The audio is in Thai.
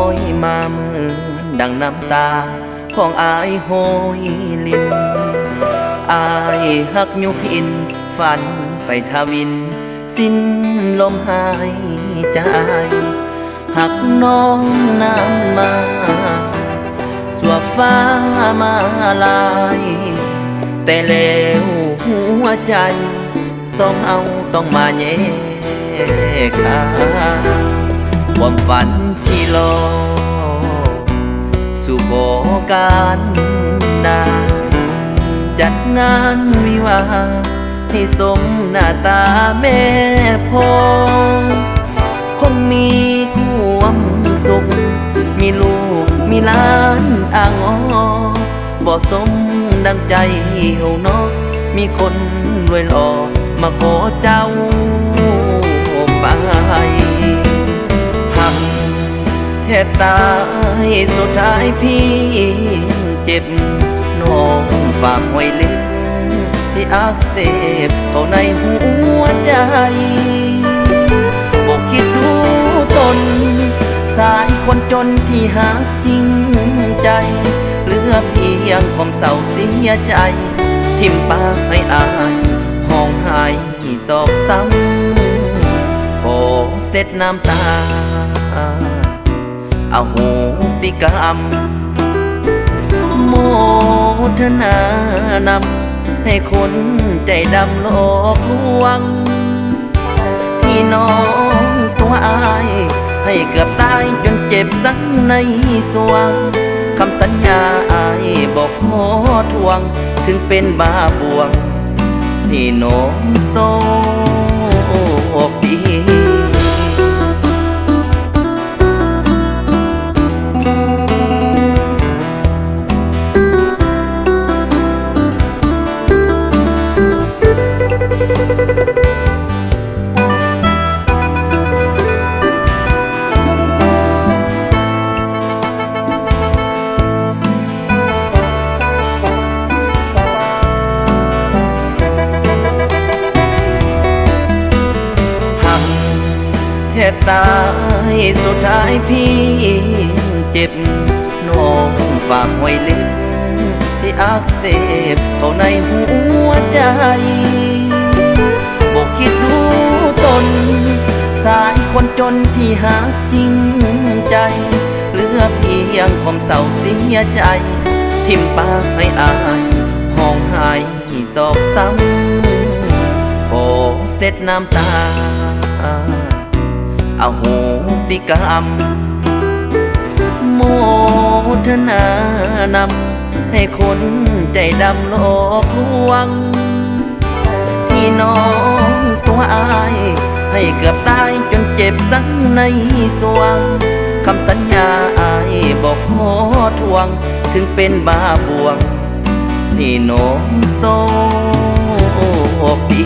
อยมาเหมือนดังน้ำตาของอายโหยลินอายหักยุพินฝันไปทวินสิ้นลมหายใจหักน้องน้ำมาสวบฟ้ามาลายแต่แล้วหัวใจสองเอาต้องมาแยกทางความฝันที่รอสู่ขอการนาจัดงานวิวาห์ให้สมหน้าตาแม่พ่อคงมีความสุขมีลูกมีหลานอ่างอ้อบ่สมดังใจเฮาเนาะมีคนรวยหล่อมาขอเจ้าไปหักแทบตายสุดท้ายพี่เจ็บน้องฝากไว้เล็บที่อักเสบเข้าในหัวใจบอกคิดดูตนสายคนจนที่หาจริงใจเหลือเพียงความเศร้าเสียใจทิ่มปากให้อายห้องหายศอกซ้ำขอเส็ดน้ำตาเอาโหสิกรรมโมทนานำให้คนใจดำหลอกลวงที่น้องตัวอายให้เกือบตายจนเจ็บสักในสวงคำสัญญาอายบอกขอทวงถึงเป็นบาปวงที่น้องโศกดีแทบตายสุดท้ายพี่เจ็บน้องฝากไว้เล็บที่อักเสบเข้าในหัวใจบอกคิดดูตนสายคนจนที่หาจริงใจเหลือเพียงความเศร้าเสียใจทิ่มปากให้อายห้องหายศอกซ้ำขอเส็ดน้ำตาเอาโหสิกรรมโมทนานำให้คนใจดำหลอกลวงที่น้องตัวอายให้เกือบตายจนเจ็บสักในสวงคำสัญญาอายบอกขอทวงถึงเป็นบาปวงที่น้องโศกดี